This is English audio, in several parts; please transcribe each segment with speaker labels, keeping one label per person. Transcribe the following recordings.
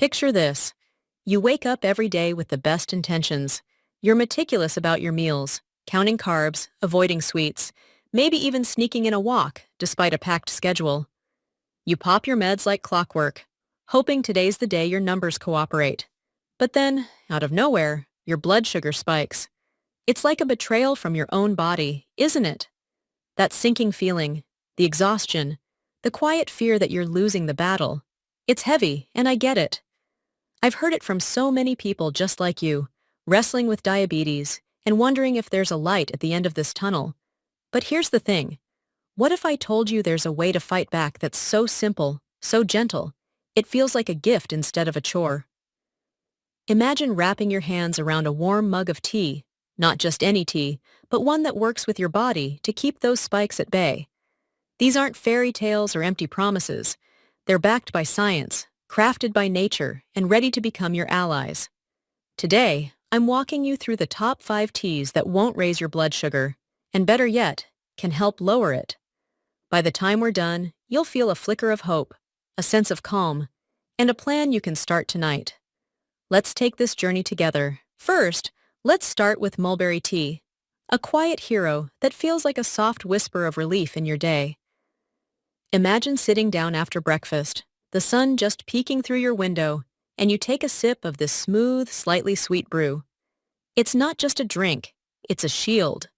Speaker 1: Picture this. You wake up every day with the best intentions. You're meticulous about your meals, counting carbs, avoiding sweets, maybe even sneaking in a walk despite a packed schedule. You pop your meds like clockwork, hoping today's the day your numbers cooperate. But then, out of nowhere, your blood sugar spikes. It's like a betrayal from your own body, isn't it? That sinking feeling, the exhaustion, the quiet fear that you're losing the battle. It's heavy, and I get it. I've heard it from so many people just like you, wrestling with diabetes and wondering if there's a light at the end of this tunnel. But here's the thing. What if I told you there's a way to fight back that's so simple, so gentle, it feels like a gift instead of a chore? Imagine wrapping your hands around a warm mug of tea, not just any tea, but one that works with your body to keep those spikes at bay. These aren't fairy tales or empty promises. They're backed by science, crafted by nature, and ready to become your allies. Today, I'm walking you through the top 5 teas that won't raise your blood sugar, and better yet, can help lower it. By the time we're done, you'll feel a flicker of hope, a sense of calm, and a plan you can start tonight. Let's take this journey together. First, let's start with mulberry tea, a quiet hero that feels like a soft whisper of relief in your day. Imagine sitting down after breakfast, the sun just peeking through your window, and you take a sip of this smooth, slightly sweet brew. It's not just a drink, it's a shield.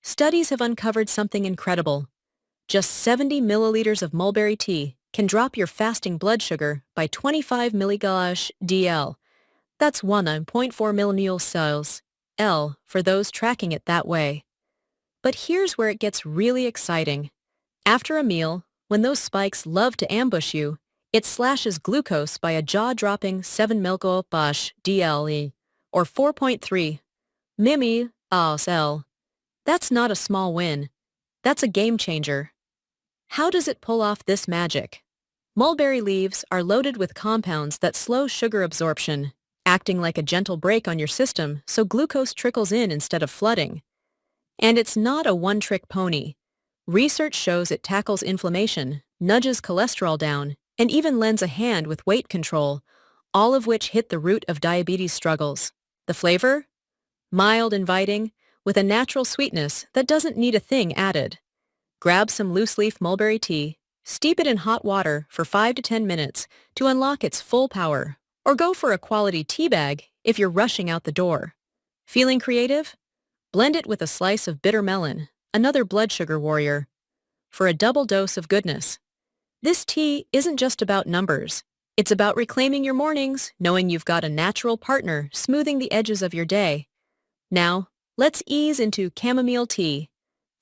Speaker 1: Studies have uncovered something incredible. Just 70 milliliters of mulberry tea can drop your fasting blood sugar by 25 milligauge DL. That's 1.4 millimoles L for those tracking it that way. But here's where it gets really exciting. After a meal, when those spikes love to ambush you, it slashes glucose by a jaw-dropping 7 milligauge DLE, or 4.3 millimoles. That's not a small win. That's a game changer. How does it pull off this magic? Mulberry leaves are loaded with compounds that slow sugar absorption, acting like a gentle brake on your system so glucose trickles in instead of flooding. And it's not a one-trick pony. Research shows it tackles inflammation, nudges cholesterol down, and even lends a hand with weight control, all of which hit the root of diabetes struggles. The flavor? Mild, inviting, with a natural sweetness that doesn't need a thing added. Grab some loose-leaf mulberry tea, steep it in hot water for 5 to 10 minutes to unlock its full power, or go for a quality tea bag if you're rushing out the door. Feeling creative? Blend it with a slice of bitter melon, another blood sugar warrior, for a double dose of goodness. This tea isn't just about numbers. It's about reclaiming your mornings, knowing you've got a natural partner smoothing the edges of your day. Now, let's ease into chamomile tea.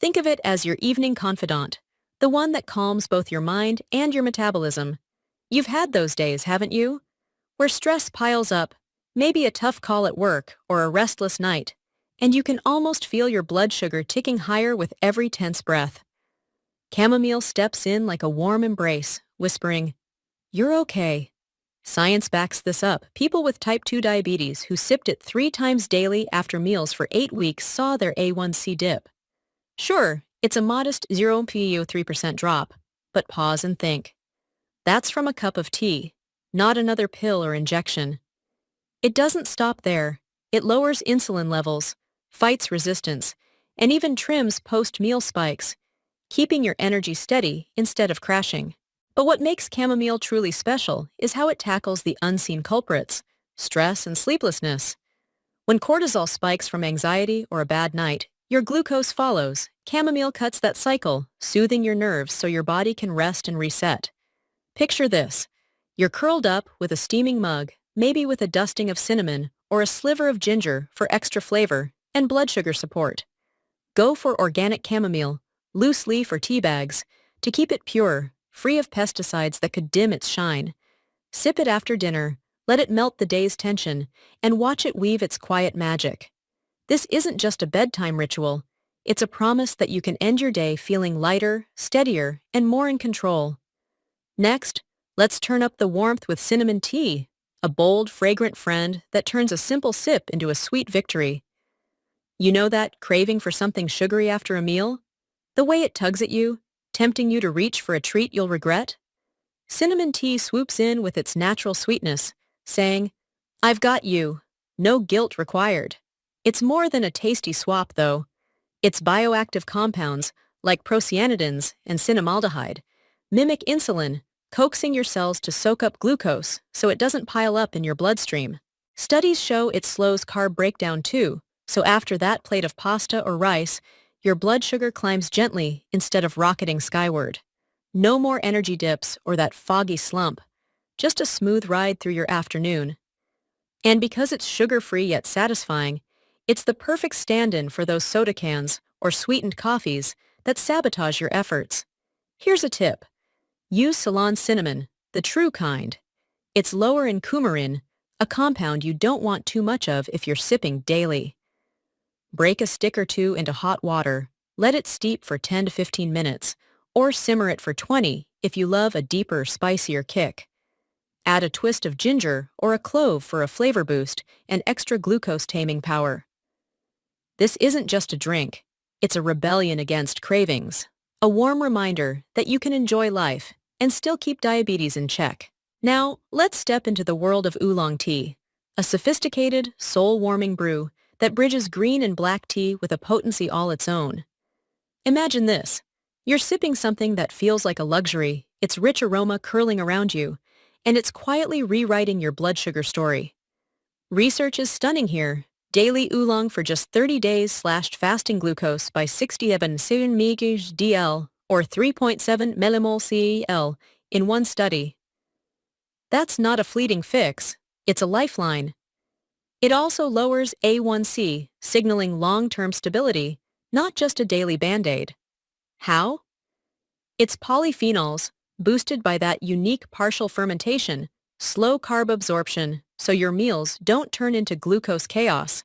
Speaker 1: Think of it as your evening confidant, the one that calms both your mind and your metabolism. You've had those days, haven't you? Where stress piles up, maybe a tough call at work or a restless night, and you can almost feel your blood sugar ticking higher with every tense breath. Chamomile steps in like a warm embrace, whispering, "You're okay." Science backs this up. People with type 2 diabetes who sipped it 3 times daily after meals for 8 weeks saw their A1C dip. Sure, it's a modest 0.03% drop, but pause and think. That's from a cup of tea, not another pill or injection. It doesn't stop there. It lowers insulin levels, fights resistance, and even trims post-meal spikes, keeping your energy steady instead of crashing. But what makes chamomile truly special is how it tackles the unseen culprits, stress and sleeplessness. When cortisol spikes from anxiety or a bad night, your glucose follows. Chamomile cuts that cycle, soothing your nerves so your body can rest and reset. Picture this. You're curled up with a steaming mug, maybe with a dusting of cinnamon or a sliver of ginger for extra flavor and blood sugar support. Go for organic chamomile, loose leaf or tea bags, to keep it pure, free of pesticides that could dim its shine. Sip it after dinner, let it melt the day's tension, and watch it weave its quiet magic. This isn't just a bedtime ritual. It's a promise that you can end your day feeling lighter, steadier, and more in control. Next, let's turn up the warmth with cinnamon tea, a bold, fragrant friend that turns a simple sip into a sweet victory. You know that craving for something sugary after a meal? The way it tugs at you, tempting you to reach for a treat you'll regret? Cinnamon tea swoops in with its natural sweetness, saying, "I've got you. No guilt required." It's more than a tasty swap, though. Its bioactive compounds, like procyanidins and cinnamaldehyde, mimic insulin, coaxing your cells to soak up glucose so it doesn't pile up in your bloodstream. Studies show it slows carb breakdown too, so after that plate of pasta or rice, your blood sugar climbs gently instead of rocketing skyward. No more energy dips or that foggy slump, just a smooth ride through your afternoon. And because it's sugar-free yet satisfying, it's the perfect stand-in for those soda cans or sweetened coffees that sabotage your efforts. Here's a tip. Use Ceylon cinnamon, the true kind. It's lower in coumarin, a compound you don't want too much of if you're sipping daily. Break a stick or two into hot water, let it steep for 10 to 15 minutes, or simmer it for 20 if you love a deeper, spicier kick. Add a twist of ginger or a clove for a flavor boost and extra glucose taming power. This isn't just a drink, it's a rebellion against cravings, a warm reminder that you can enjoy life and still keep diabetes in check. Now, let's step into the world of oolong tea, a sophisticated, soul-warming brew that bridges green and black tea with a potency all its own. Imagine this. You're sipping something that feels like a luxury, its rich aroma curling around you, and it's quietly rewriting your blood sugar story. Research is stunning here. Daily oolong for just 30 days slashed fasting glucose by 67 mg/dl or 3.7 mmol/cl in one study. That's not a fleeting fix, it's a lifeline. It also lowers A1C, signaling long-term stability, not just a daily Band-Aid. How? It's polyphenols, boosted by that unique partial fermentation, slow carb absorption, so your meals don't turn into glucose chaos.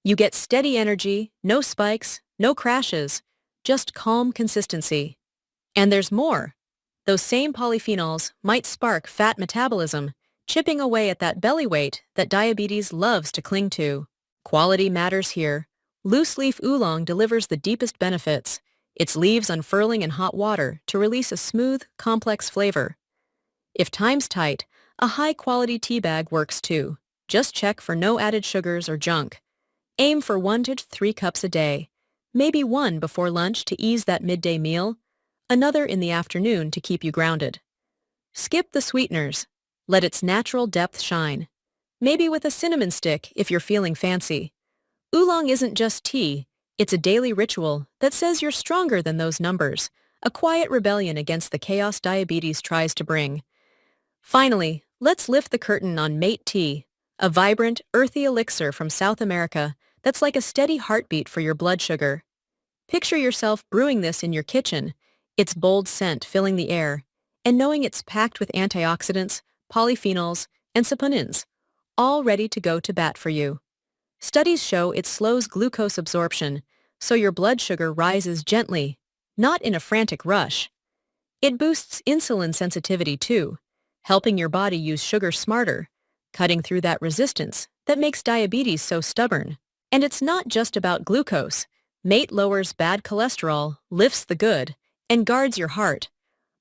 Speaker 1: You get steady energy, no spikes, no crashes, just calm consistency. And there's more. Those same polyphenols might spark fat metabolism, chipping away at that belly weight that diabetes loves to cling to. Quality matters here. Loose-leaf oolong delivers the deepest benefits, its leaves unfurling in hot water to release a smooth, complex flavor. If time's tight, a high-quality tea bag works too. Just check for no added sugars or junk. Aim for 1 to 3 cups a day, maybe one before lunch to ease that midday meal, another in the afternoon to keep you grounded. Skip the sweeteners. Let its natural depth shine. Maybe with a cinnamon stick if you're feeling fancy. Oolong isn't just tea, it's a daily ritual that says you're stronger than those numbers, a quiet rebellion against the chaos diabetes tries to bring. Finally, let's lift the curtain on Mate Tea, a vibrant, earthy elixir from South America that's like a steady heartbeat for your blood sugar. Picture yourself brewing this in your kitchen, its bold scent filling the air, and knowing it's packed with antioxidants, polyphenols, and saponins, all ready to go to bat for you. Studies show it slows glucose absorption, so your blood sugar rises gently, not in a frantic rush. It boosts insulin sensitivity too, helping your body use sugar smarter, cutting through that resistance that makes diabetes so stubborn. And it's not just about glucose. Mate lowers bad cholesterol, lifts the good, and guards your heart.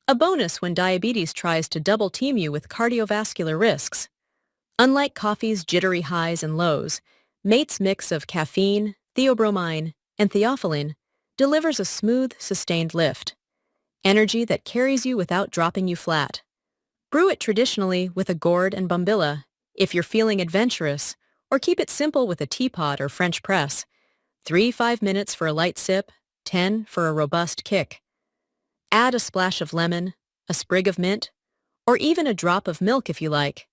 Speaker 1: A bonus when diabetes tries to double-team you with cardiovascular risks. Unlike coffee's jittery highs and lows, Mate's mix of caffeine, theobromine, and theophylline delivers a smooth, sustained lift. Energy that carries you without dropping you flat. Brew it traditionally with a gourd and bombilla if you're feeling adventurous, or keep it simple with a teapot or French press. 3-5 minutes for a light sip, 10 for a robust kick. Add a splash of lemon, a sprig of mint, or even a drop of milk if you like.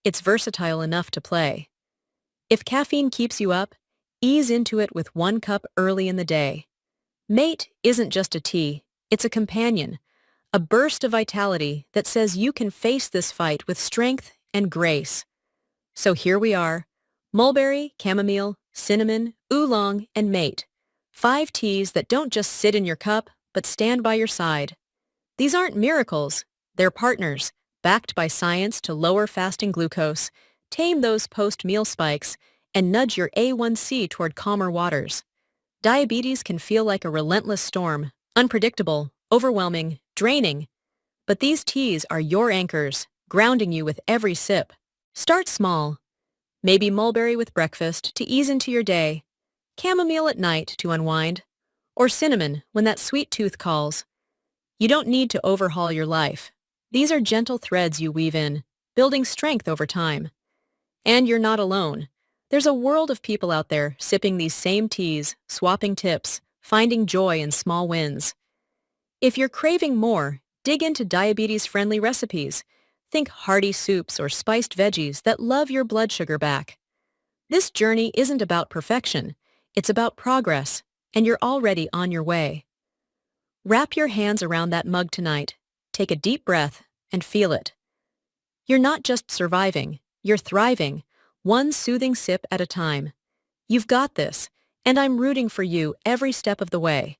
Speaker 1: It's versatile enough to play. If caffeine keeps you up, ease into it with 1 cup early in the day. Mate isn't just a tea, it's a companion, a burst of vitality that says you can face this fight with strength and grace. So here we are, mulberry, chamomile, cinnamon, oolong, and mate. 5 teas that don't just sit in your cup, but stand by your side. These aren't miracles, they're partners, backed by science to lower fasting glucose, tame those post-meal spikes, and nudge your A1C toward calmer waters. Diabetes can feel like a relentless storm, unpredictable, overwhelming, draining. But these teas are your anchors, grounding you with every sip. Start small. Maybe mulberry with breakfast to ease into your day, chamomile at night to unwind, or cinnamon when that sweet tooth calls. You don't need to overhaul your life. These are gentle threads you weave in, building strength over time. And you're not alone. There's a world of people out there sipping these same teas, swapping tips, finding joy in small wins. If you're craving more, dig into diabetes-friendly recipes. Think hearty soups or spiced veggies that love your blood sugar back. This journey isn't about perfection. It's about progress, and you're already on your way. Wrap your hands around that mug tonight. Take a deep breath and feel it. You're not just surviving, you're thriving, one soothing sip at a time. You've got this, and I'm rooting for you every step of the way.